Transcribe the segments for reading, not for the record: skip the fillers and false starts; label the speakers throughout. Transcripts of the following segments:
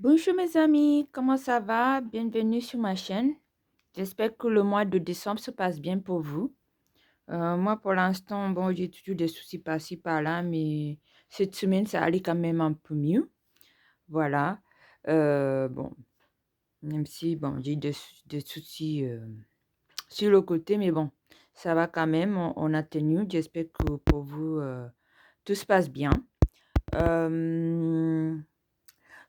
Speaker 1: Bonjour mes amis, comment ça va? Bienvenue sur ma chaîne. J'espère que le mois de décembre se passe bien pour vous. Moi, pour l'instant, bon, j'ai toujours des soucis par-ci, par-là, mais cette semaine, ça allait quand même un peu mieux. Voilà. Bon, même si, bon, j'ai des soucis sur le côté, mais bon, ça va quand même, on a tenu. J'espère que pour vous, tout se passe bien. Euh,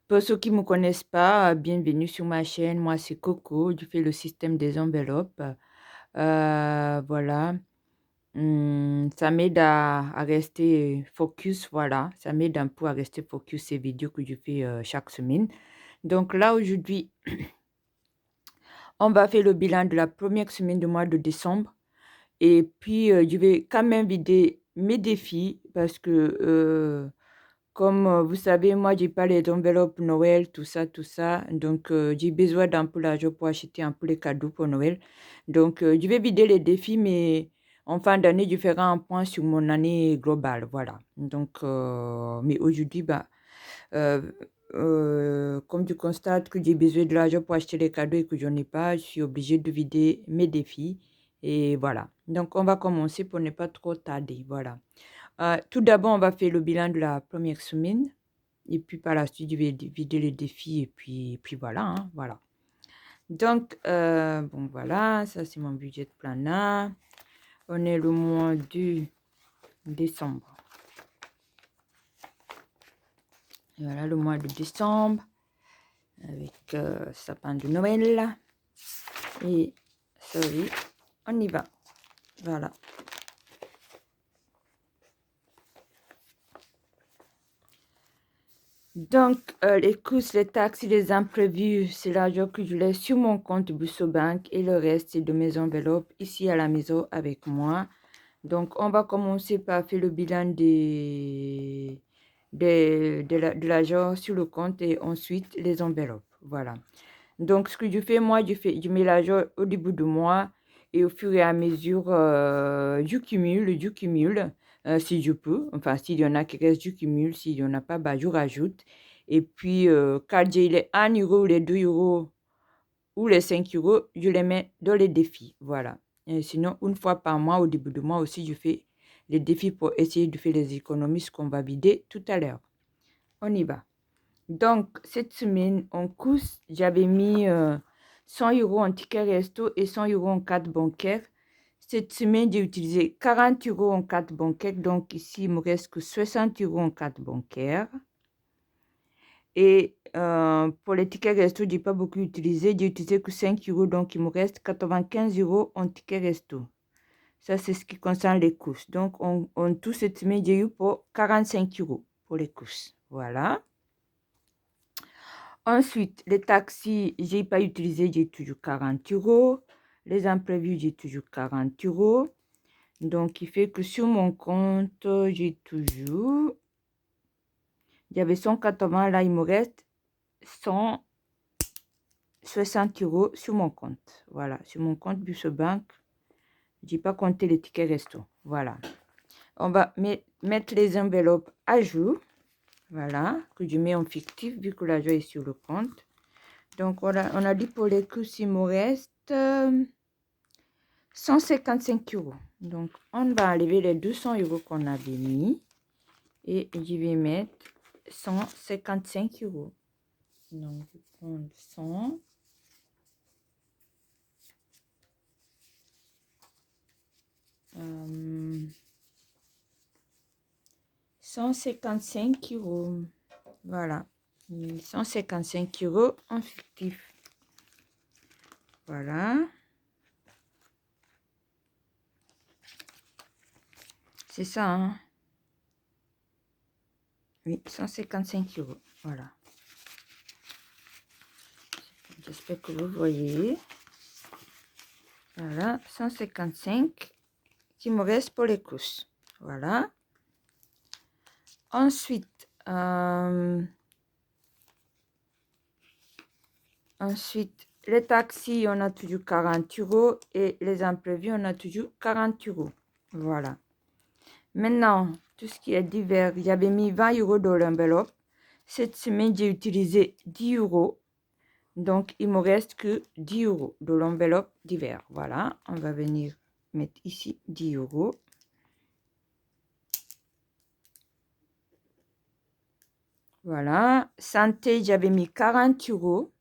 Speaker 1: Pour ceux qui ne me connaissent pas, bienvenue sur ma chaîne. Moi, c'est Coco. Je fais le système des enveloppes. Voilà. Ça m'aide à rester focus. Voilà. Ça m'aide un peu à rester focus ces vidéos que je fais chaque semaine. Donc là, aujourd'hui, on va faire le bilan de la première semaine du mois de décembre. Et puis, je vais quand même vider mes défis parce que comme vous savez, moi, j'ai pas les enveloppes Noël, tout ça, tout ça. Donc, j'ai besoin d'un peu d'argent pour acheter un peu les cadeaux pour Noël. Donc, je vais vider les défis, mais en fin d'année, je ferai un point sur mon année globale. Voilà. Donc, mais aujourd'hui, bah, euh, comme je constate que j'ai besoin de l'argent pour acheter les cadeaux et que je n'en ai pas, je suis obligée de vider mes défis. Et voilà. Donc, on va commencer pour ne pas trop tarder. Voilà. Tout d'abord, on va faire le bilan de la première semaine. Et puis par la suite, je vais vider les défis. Et puis voilà, hein, voilà. Donc, bon, voilà, ça c'est mon budget de planner. On est le mois de décembre. Et voilà, le mois de décembre. Avec sapin de Noël. Et sorry, on y va. Voilà. Donc, les courses, les taxes et les imprévus, c'est l'argent que je laisse sur mon compte Bank et le reste, c'est de mes enveloppes ici à la maison avec moi. Donc, on va commencer par faire le bilan de l'argent sur le compte et ensuite les enveloppes. Voilà. Donc, ce que je fais, moi, je mets l'argent au début du mois et au fur et à mesure, je cumule si je peux. Enfin, s'il y en a qui restent, je cumule. S'il n'y en a pas, bah, je rajoute. Et puis, quand j'ai les 1 euro, les 2 euros ou les 5 euros, je les mets dans les défis. Voilà. Et sinon, une fois par mois, au début du mois aussi, je fais les défis pour essayer de faire les économies, ce qu'on va vider tout à l'heure. On y va. Donc, cette semaine, en course, j'avais mis 100 euros en ticket resto et 100 euros en carte bancaire. Cette semaine, j'ai utilisé 40 euros en carte bancaire. Donc, ici, il me reste que 60 euros en carte bancaire. Et pour les tickets resto, je n'ai pas beaucoup utilisé. J'ai utilisé que 5 euros. Donc, il me reste 95 euros en ticket resto. Ça, c'est ce qui concerne les courses. Donc, en tout, cette semaine, j'ai eu pour 45 euros pour les courses. Voilà. Ensuite, les taxis, je n'ai pas utilisé, j'ai toujours 40 euros. Les imprévus, j'ai toujours 40 euros. Donc, il fait que sur mon compte, j'ai toujours... Il y avait 180, là, il me reste 160 euros sur mon compte. Voilà, sur mon compte Bank, je n'ai pas compté les tickets resto. Voilà. On va mettre les enveloppes à jour. Voilà, que je mets en fictif vu que l'argent est sur le compte. Donc, voilà, on a dit pour les courses, il me reste 155 euros. Donc, on va enlever les 200 euros qu'on avait mis. Et je vais mettre 155 euros. Donc, je prends 100. 155 euros. Voilà. 155 euros en fictif. Voilà. C'est ça, hein? Oui, 155 euros. Voilà. J'espère que vous voyez. Voilà, 155 qui me reste pour les courses. Voilà. Ensuite, les taxis, on a toujours 40 euros et les imprévus, on a toujours 40 euros. Voilà. Maintenant, tout ce qui est divers, j'avais mis 20 euros dans l'enveloppe. Cette semaine, j'ai utilisé 10 €. Donc, il me reste que 10 € de l'enveloppe d'hiver. Voilà, on va venir mettre ici 10 €. Voilà, santé, j'avais mis 40 €.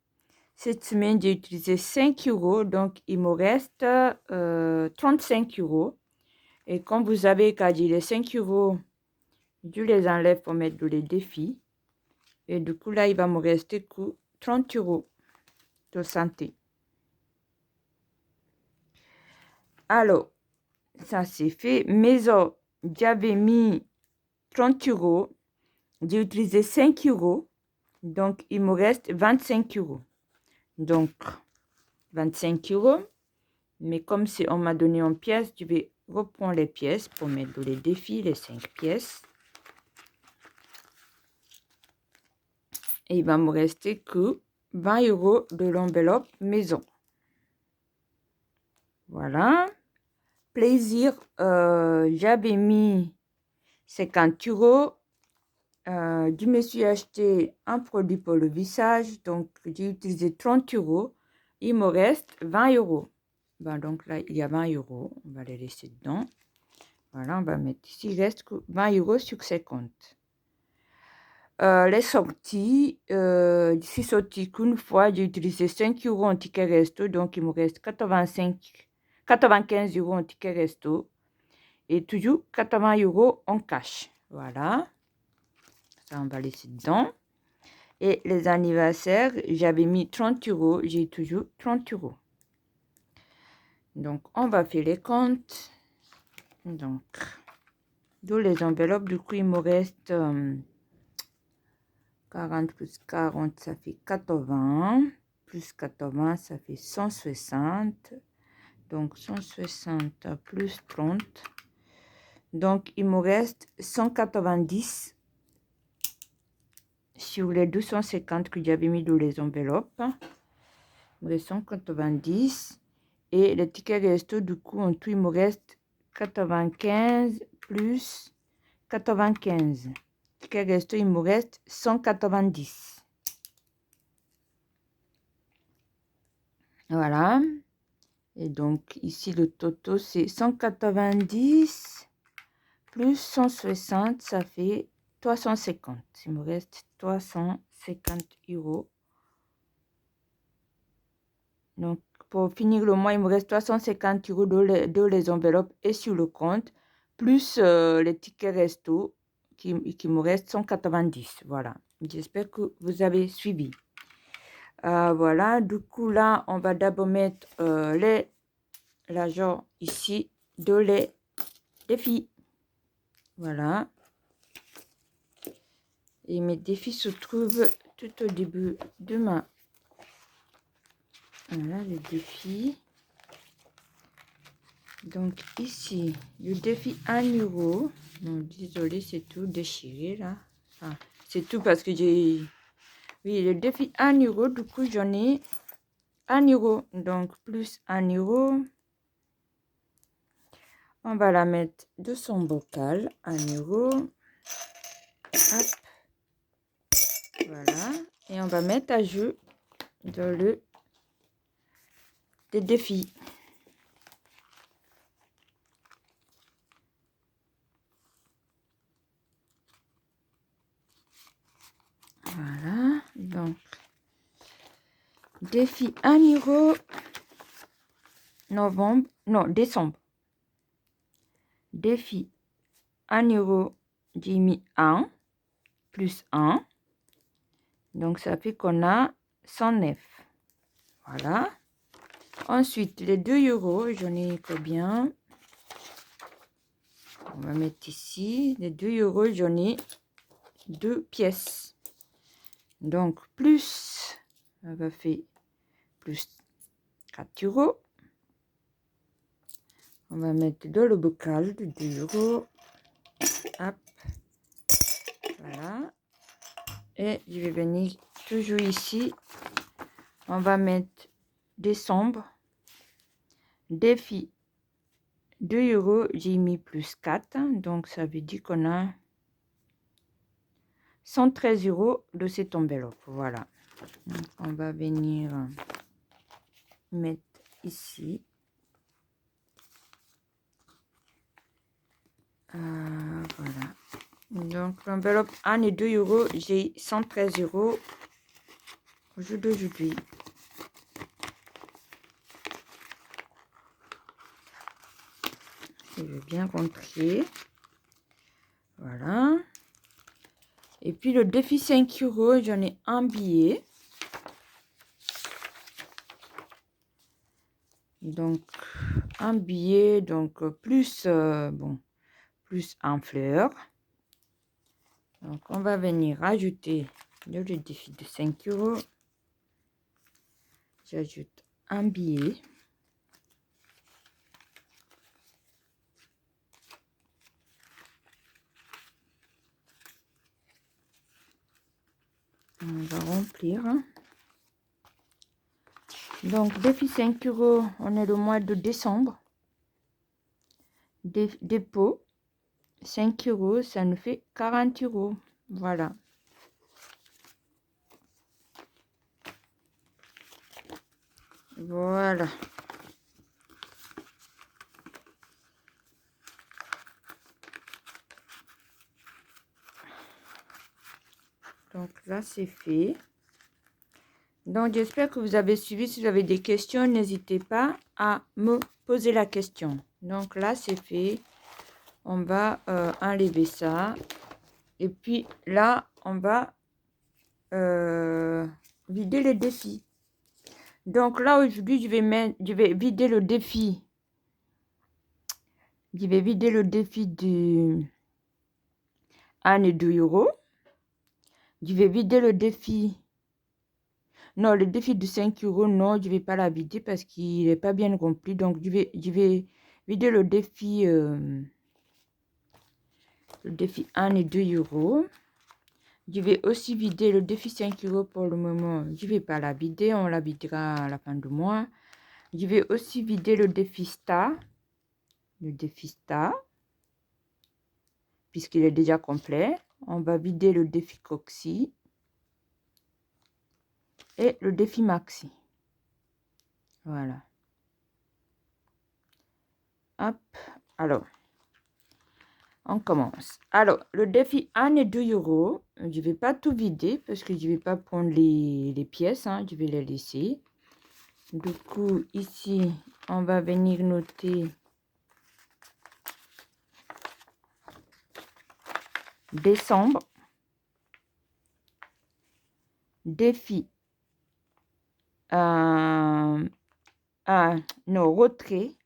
Speaker 1: Cette semaine, j'ai utilisé 5 €, donc il me reste 35 €. Et comme vous savez, quand j'ai les 5 €, je les enlève pour mettre dans les défis. Et du coup, là, il va me rester que 30 € de santé. Alors, ça c'est fait. Maison, j'avais mis 30 €. J'ai utilisé 5 €. Donc, il me reste 25 €. Donc, 25 €. Mais comme on m'a donné en pièces, je vais reprendre les pièces pour mettre dans les défis, les 5 pièces. Et il va me rester que 20 € de l'enveloppe maison. Voilà. Plaisir, j'avais mis 50 €. Je me suis acheté un produit pour le visage, donc j'ai utilisé 30 €. Il me reste 20 €. Ben, donc là, il y a 20 €. On va les laisser dedans. Voilà, on va mettre ici. Il reste que 20 € sur ces comptes. Les sorties, je suis sortie qu'une fois, j'ai utilisé 5 € en ticket resto, donc il me reste 95 € en ticket resto et toujours 80 € en cash. Voilà, ça on va laisser dedans. Et les anniversaires, j'avais mis 30 €, j'ai toujours 30 €. Donc, on va faire les comptes. Donc, d'où les enveloppes, du coup, il me reste 40 plus 40, ça fait 80. Plus 80, ça fait 160. Donc, 160 plus 30. Donc, il me reste 190 sur les 250 que j'avais mis dans les enveloppes. Il me reste 190. Et le ticket resto, du coup, en tout, il me reste 95 plus 95. Ticket resto, il me reste 190. Voilà. Et donc, ici, le toto, c'est 190 plus 160, ça fait 350. Il me reste 350 €. Donc, pour finir le mois, il me reste 350 € de les enveloppes et sur le compte, plus les tickets resto qui me reste 190. Voilà. J'espère que vous avez suivi. Voilà. Du coup, là, on va d'abord mettre l'argent ici de les défis. Voilà. Et mes défis se trouvent tout au début de ma... Voilà, le défi. Donc ici, le défi 1 €. Non, désolé, c'est tout déchiré là. Enfin, c'est tout parce que j'ai... Oui, le défi 1 €, du coup j'en ai 1 €. Donc plus 1 €. On va la mettre de son bocal, 1 €. Hop. Voilà. Et on va mettre à jeu dans le des défis. Voilà. Donc, défi 1 € novembre, non, décembre. Défi 1 €, j'ai mis 1 plus 1. Donc, ça fait qu'on a 109. Voilà. Ensuite, les 2 €, j'en ai combien? On va mettre ici. Les 2 €, j'en ai 2 pièces. Donc, plus, ça va faire plus 4 €. On va mettre dans le bocal de 2 €. Hop. Voilà. Et je vais venir toujours ici. On va mettre décembre. Défi 2 €, j'ai mis plus 4. Donc, ça veut dire qu'on a 113 € de cette enveloppe. Voilà. Donc, on va venir mettre ici. Voilà. Donc, l'enveloppe 1 et 2 €, j'ai 113 € au jour d'aujourd'hui. Je vais bien rentrer. Voilà. Et puis, le défi 5 €, j'en ai un billet. Donc, un billet, donc plus, bon, plus un fleur. Donc, on va venir rajouter le défi de 5 €. J'ajoute un billet. On va remplir. Donc, défi 5 €, on est le mois de décembre. Dépôt, 5 €, ça nous fait 40 €. Voilà. Voilà. Donc là, c'est fait. Donc, j'espère que vous avez suivi. Si vous avez des questions, n'hésitez pas à me poser la question. Donc là, c'est fait. On va enlever ça. Et puis là, on va vider les défis. Donc là, aujourd'hui, je vais vider le défi. Je vais vider le défi du 1 et 2 €. Je vais vider le défi. Non, le défi de 5 €, non, je ne vais pas la vider parce qu'il n'est pas bien rempli. Donc, je vais vider le défi 1 et 2 €. Je vais aussi vider le défi 5 € pour le moment. Je ne vais pas la vider, on la videra à la fin du mois. Je vais aussi vider le défi star. Le défi star, puisqu'il est déjà complet. On va vider le défi Coxy et le défi Maxi. Voilà. Hop. Alors, on commence. Alors, le défi 1 et 2 €. Je ne vais pas tout vider parce que je ne vais pas prendre les pièces. Hein, je vais les laisser. Du coup, ici, on va venir noter décembre. Défi. Non, retrait.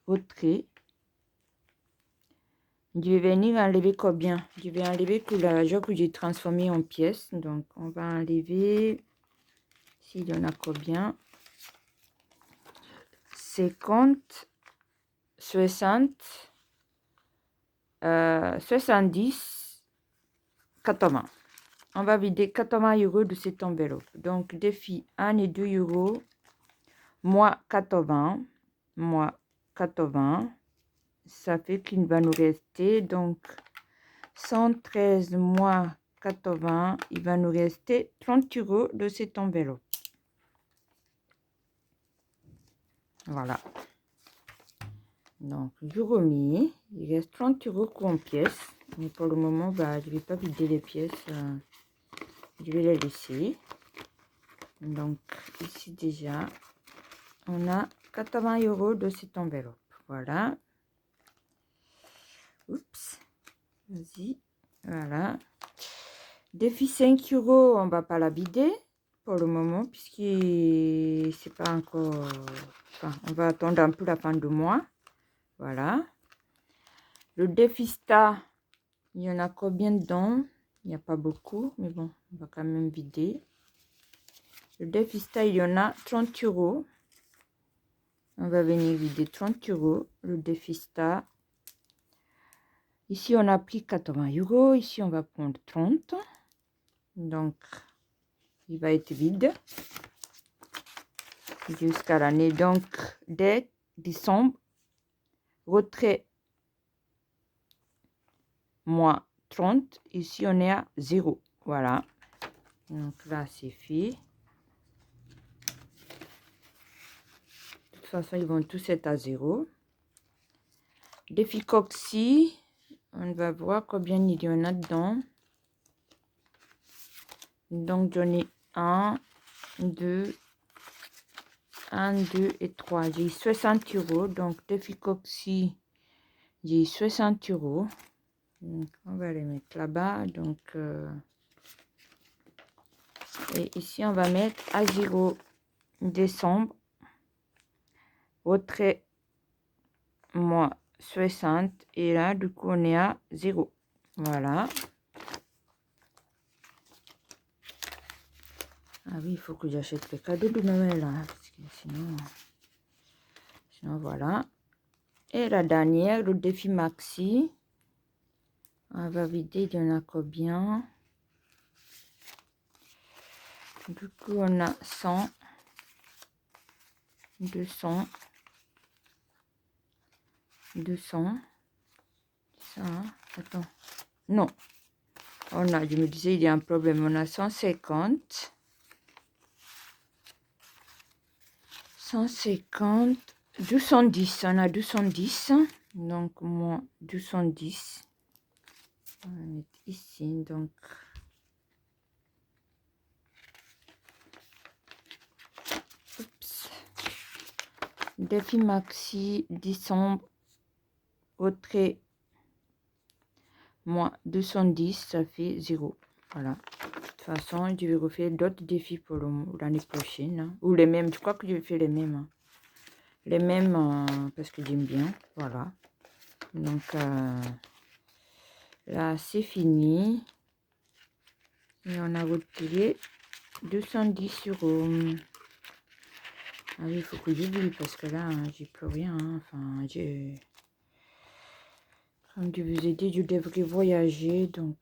Speaker 1: Retrait. Je vais venir enlever combien? Je vais enlever tout l'argent que j'ai transformé en pièces. Donc, on va enlever, s'il y en a combien? 50, 60, 70, 80. On va vider 80 € de cette enveloppe. Donc, défi 1 et 2 €, moins 80, moins 80. Ça fait qu'il va nous rester donc 113 moins 80. Il va nous rester 30 € de cette enveloppe. Voilà. Donc, je remets. Il reste 30 € en pièces. Mais pour le moment, bah, je ne vais pas vider les pièces. Je vais les laisser. Donc, ici déjà, on a 80 € de cette enveloppe. Voilà. Oups. Vas-y. Voilà. Défi 5 €, on ne va pas la vider pour le moment, puisque c'est pas encore... Enfin, on va attendre un peu la fin du mois. Voilà. Le défi star, il y en a combien dedans? Il n'y a pas beaucoup, mais bon, on va quand même vider. Le défi star, il y en a 30 €. On va venir vider 30 €. Le défi star. Ici, on a pris 80 €. Ici, on va prendre 30. Donc, il va être vide jusqu'à l'année. Donc, dès décembre, retrait moins 30. Ici, on est à 0. Voilà. Donc là, c'est fait. De toute façon, ils vont tous être à 0. Défi Coxy. On va voir combien il y en a dedans. Donc, j'en ai 1, 2, 1, 2 et 3. J'ai 60 €. Donc, défi Coxy, j'ai 60 €. Donc, on va les mettre là-bas. Donc, et ici, on va mettre à 0 décembre. Retrait, moi, 60. Et là, du coup, on est à 0. Voilà. Ah oui, il faut que j'achète le cadeau de Noël, là, parce que sinon, voilà. Et la dernière, le défi maxi. On va vider, il y en a combien? Du coup, on a 100, 200, 200. Ça, attends. Non. On a, je me disais, il y a un problème. On a 150. 150. 210. On a 210. Donc, moins 210. On va mettre ici. Donc, oups. Défi maxi, décembre. Retrait, moins 210. Ça fait 0. Voilà. De toute façon, je vais refaire d'autres défis pour l'année prochaine. Hein. Ou les mêmes. Je crois que je vais faire les mêmes. Hein. Les mêmes parce que j'aime bien. Voilà. Donc, là, c'est fini. Et on a retiré 210 €. Ah oui, il faut que j'oublie parce que là, j'ai plus rien. Hein. Enfin, comme je vous ai dit, je devrais voyager. Donc,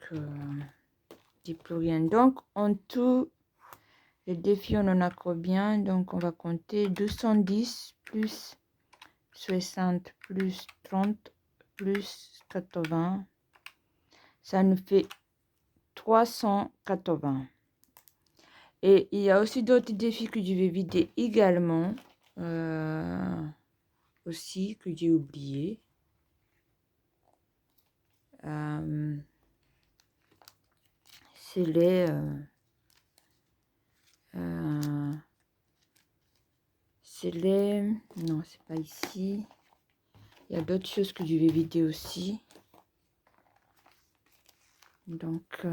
Speaker 1: j'ai plus rien. Donc, en tout, les défis, on en a combien? Donc, on va compter 210 plus 60 plus 30 plus 80. Ça nous fait 380. Et il y a aussi d'autres défis que je vais vider également. Aussi, que j'ai oublié. C'est les... c'est les... Non, c'est pas ici. Il y a d'autres choses que je vais vider aussi. Donc,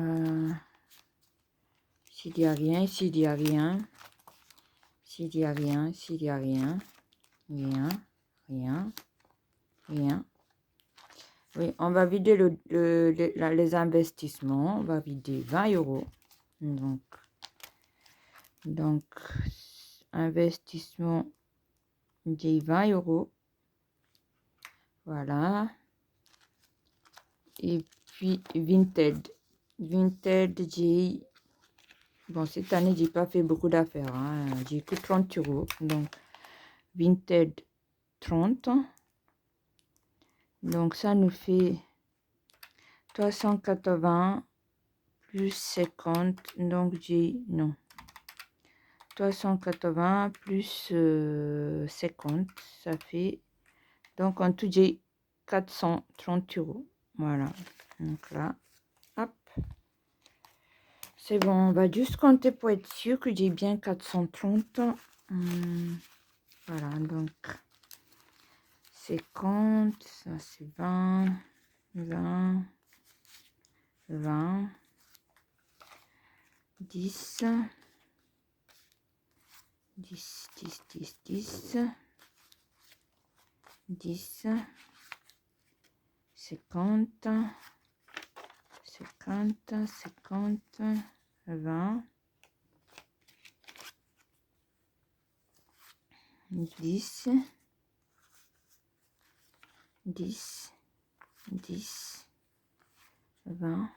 Speaker 1: s'il n'y a rien, s'il n'y a rien, s'il n'y a rien, s'il n'y a rien, rien, rien, rien. Oui, on va vider les investissements. On va vider 20 €. Donc investissement, j'ai 20 €. Voilà. Et puis Vinted. Vinted, j'ai... Bon, cette année, j'ai pas fait beaucoup d'affaires. Hein. J'ai que 30 €. Donc, Vinted, 30. Donc, ça nous fait 380 plus 50. Donc, j'ai... Non. 380 plus 50. Ça fait... Donc, en tout, j'ai 430 €. Voilà. Donc là, hop. C'est bon, on va juste compter pour être sûr que j'ai bien 430. Voilà, donc 50, ça c'est 20, 20, 20, 10, 10, 10, 10, 10, 10, 50, 50, 50, 20, 10, 10, 10, 20,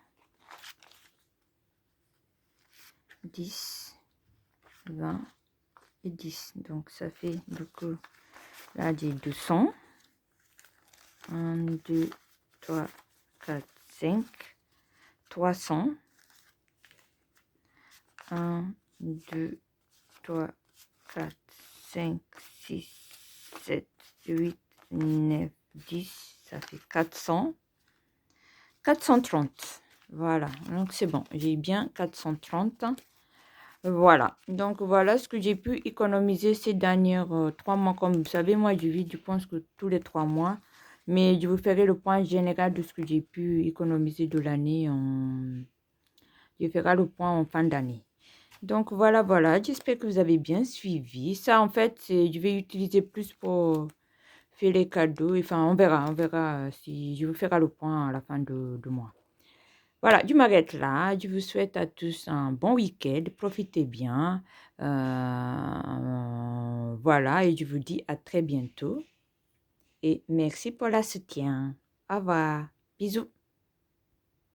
Speaker 1: 10, 20 et 10. Donc, ça fait du coup, là, j'ai 200. 1, 2, 3, 4, 5. 300. 1, 2, 3, 4, 5, 6, 7, 8, 9, 10. Ça fait 400. 430. Voilà, donc c'est bon. J'ai bien 430. Voilà, donc voilà ce que j'ai pu économiser ces dernières 3 mois. Comme vous savez, moi, je vis, je pense que tous les 3 mois. Mais je vous ferai le point général de ce que j'ai pu économiser de l'année. Je ferai le point en fin d'année. Donc voilà, voilà. J'espère que vous avez bien suivi. Ça, en fait, je vais utiliser plus pour faire les cadeaux. Enfin, on verra si je vous ferai le point à la fin de mois. Voilà, je m'arrête là. Je vous souhaite à tous un bon week-end. Profitez bien. Voilà, et je vous dis à très bientôt. Et merci pour la soutien. Au revoir. Bisous.